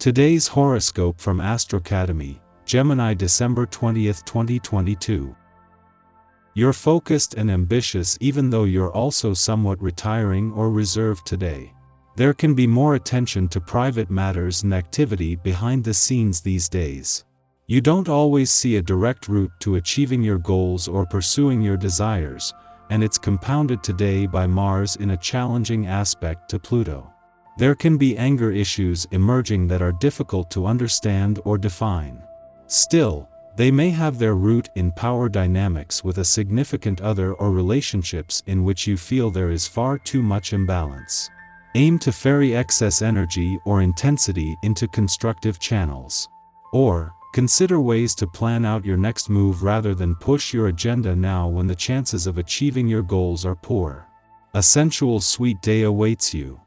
Today's horoscope from Astrocademy, Gemini, December 20th, 2022. You're focused and ambitious even though you're also somewhat retiring or reserved today. There can be more attention to private matters and activity behind the scenes these days. You don't always see a direct route to achieving your goals or pursuing your desires, and it's compounded today by Mars in a challenging aspect to Pluto. There can be anger issues emerging that are difficult to understand or define. Still, they may have their root in power dynamics with a significant other or relationships in which you feel there is far too much imbalance. Aim to ferry excess energy or intensity into constructive channels. Or, consider ways to plan out your next move rather than push your agenda now when the chances of achieving your goals are poor. A sensual sweet day awaits you.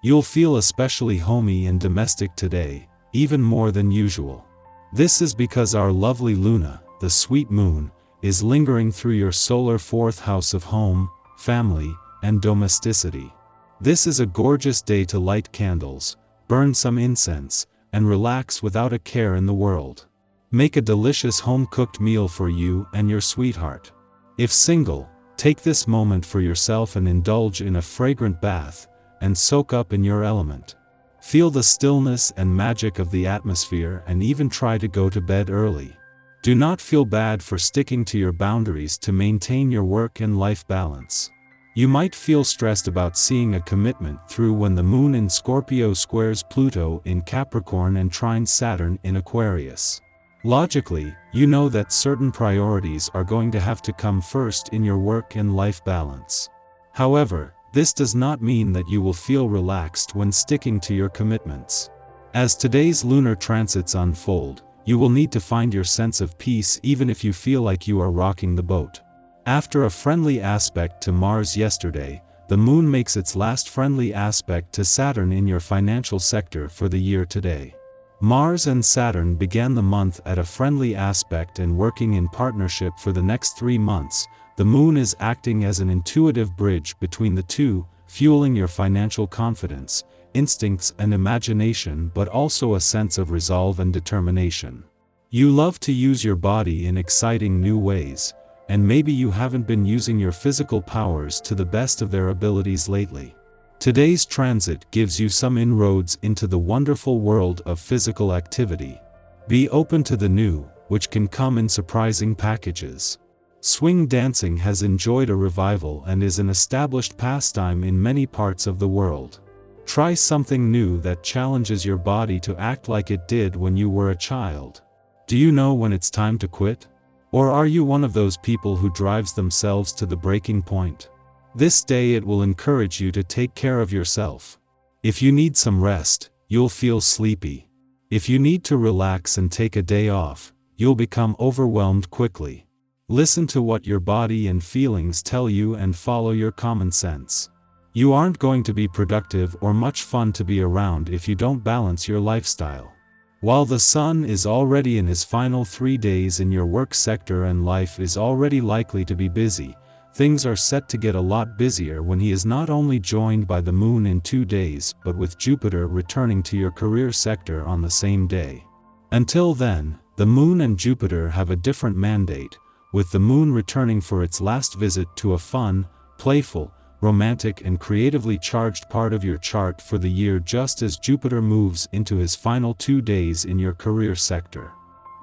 You'll feel especially homey and domestic today, even more than usual. This is because our lovely Luna, the sweet moon, is lingering through your solar fourth house of home, family, and domesticity. This is a gorgeous day to light candles, burn some incense, and relax without a care in the world. Make a delicious home-cooked meal for you and your sweetheart. If single, take this moment for yourself and indulge in a fragrant bath, and soak up in your element. Feel the stillness and magic of the atmosphere and even try to go to bed early. Do not feel bad for sticking to your boundaries to maintain your work and life balance. You might feel stressed about seeing a commitment through when the moon in Scorpio squares Pluto in Capricorn and trines Saturn in Aquarius. Logically, you know that certain priorities are going to have to come first in your work and life balance. However, this does not mean that you will feel relaxed when sticking to your commitments. As today's lunar transits unfold, you will need to find your sense of peace even if you feel like you are rocking the boat. After a friendly aspect to Mars yesterday, the moon makes its last friendly aspect to Saturn in your financial sector for the year today. Mars and Saturn began the month at a friendly aspect and working in partnership for the next 3 months. The moon is acting as an intuitive bridge between the two, fueling your financial confidence, instincts and imagination, but also a sense of resolve and determination. You love to use your body in exciting new ways, and maybe you haven't been using your physical powers to the best of their abilities lately. Today's transit gives you some inroads into the wonderful world of physical activity. Be open to the new, which can come in surprising packages. Swing dancing has enjoyed a revival and is an established pastime in many parts of the world. Try something new that challenges your body to act like it did when you were a child. Do you know when it's time to quit? Or are you one of those people who drives themselves to the breaking point? This day it will encourage you to take care of yourself. If you need some rest, you'll feel sleepy. If you need to relax and take a day off, you'll become overwhelmed quickly. Listen to what your body and feelings tell you and follow your common sense. You aren't going to be productive or much fun to be around if you don't balance your lifestyle. While the sun is already in his final 3 days in your work sector and life is already likely to be busy, things are set to get a lot busier when he is not only joined by the moon in 2 days but with Jupiter returning to your career sector on the same day. Until then, the moon and Jupiter have a different mandate, with the moon returning for its last visit to a fun, playful, romantic and creatively charged part of your chart for the year just as Jupiter moves into his final 2 days in your career sector.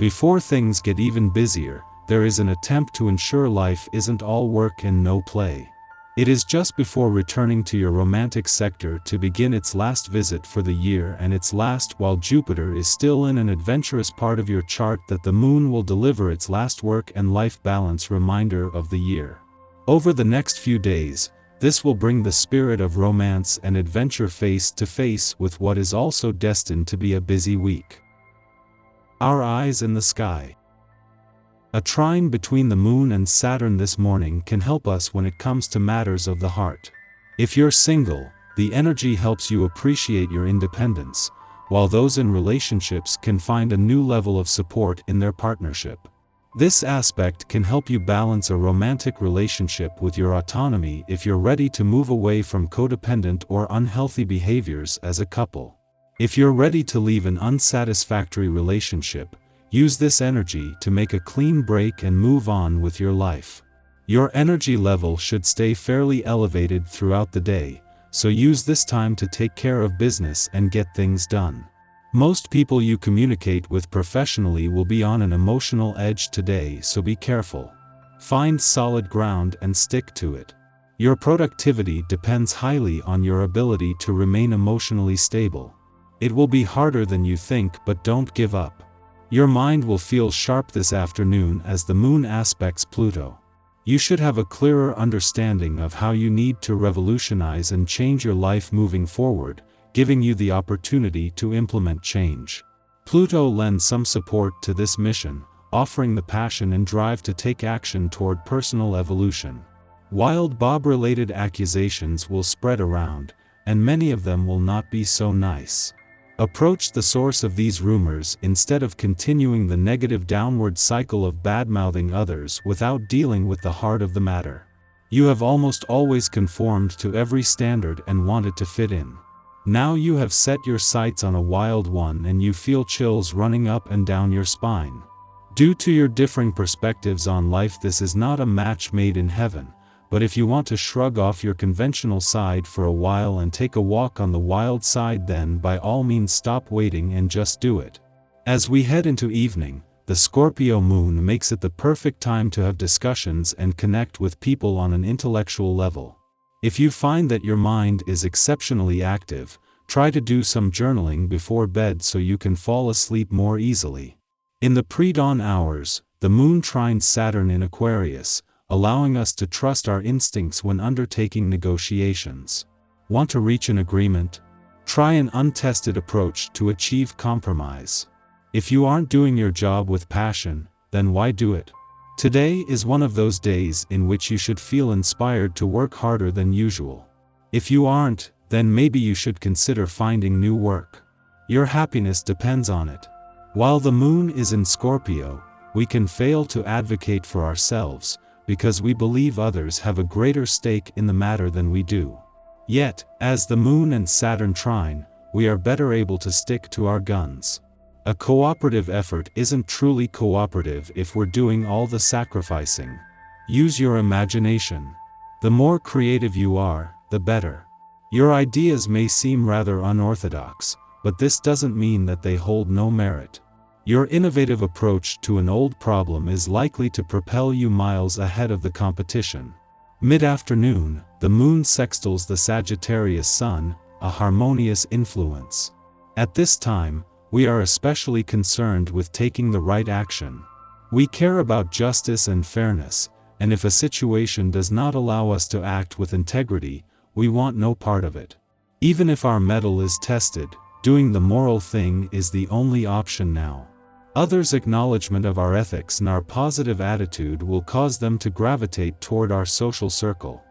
Before things get even busier, there is an attempt to ensure life isn't all work and no play. It is just before returning to your romantic sector to begin its last visit for the year and its last while Jupiter is still in an adventurous part of your chart that the moon will deliver its last work and life balance reminder of the year. Over the next few days, this will bring the spirit of romance and adventure face to face with what is also destined to be a busy week. Our eyes in the sky. A trine between the moon and Saturn this morning can help us when it comes to matters of the heart. If you're single, the energy helps you appreciate your independence, while those in relationships can find a new level of support in their partnership. This aspect can help you balance a romantic relationship with your autonomy if you're ready to move away from codependent or unhealthy behaviors as a couple. If you're ready to leave an unsatisfactory relationship, use this energy to make a clean break and move on with your life. Your energy level should stay fairly elevated throughout the day, so use this time to take care of business and get things done. Most people you communicate with professionally will be on an emotional edge today, so be careful. Find solid ground and stick to it. Your productivity depends highly on your ability to remain emotionally stable. It will be harder than you think, but don't give up. Your mind will feel sharp this afternoon as the moon aspects Pluto. You should have a clearer understanding of how you need to revolutionize and change your life moving forward, giving you the opportunity to implement change. Pluto lends some support to this mission, offering the passion and drive to take action toward personal evolution. Wild Bob-related accusations will spread around, and many of them will not be so nice. Approach the source of these rumors instead of continuing the negative downward cycle of bad-mouthing others without dealing with the heart of the matter. You have almost always conformed to every standard and wanted to fit in. Now you have set your sights on a wild one and you feel chills running up and down your spine. Due to your differing perspectives on life, this is not a match made in heaven, but if you want to shrug off your conventional side for a while and take a walk on the wild side, then by all means stop waiting and just do it. As we head into evening, the Scorpio moon makes it the perfect time to have discussions and connect with people on an intellectual level. If you find that your mind is exceptionally active, try to do some journaling before bed so you can fall asleep more easily. In the pre-dawn hours, the moon trines Saturn in Aquarius, allowing us to trust our instincts when undertaking negotiations. Want to reach an agreement? Try an untested approach to achieve compromise. If you aren't doing your job with passion, then why do it? Today is one of those days in which you should feel inspired to work harder than usual. If you aren't, then maybe you should consider finding new work. Your happiness depends on it. While the moon is in Scorpio, we can fail to advocate for ourselves, because we believe others have a greater stake in the matter than we do. Yet, as the moon and Saturn trine, we are better able to stick to our guns. A cooperative effort isn't truly cooperative if we're doing all the sacrificing. Use your imagination. The more creative you are, the better. Your ideas may seem rather unorthodox, but this doesn't mean that they hold no merit. Your innovative approach to an old problem is likely to propel you miles ahead of the competition. Mid-afternoon, the moon sextiles the Sagittarius sun, a harmonious influence. At this time, we are especially concerned with taking the right action. We care about justice and fairness, and if a situation does not allow us to act with integrity, we want no part of it. Even if our mettle is tested, doing the moral thing is the only option now. Others' acknowledgement of our ethics and our positive attitude will cause them to gravitate toward our social circle.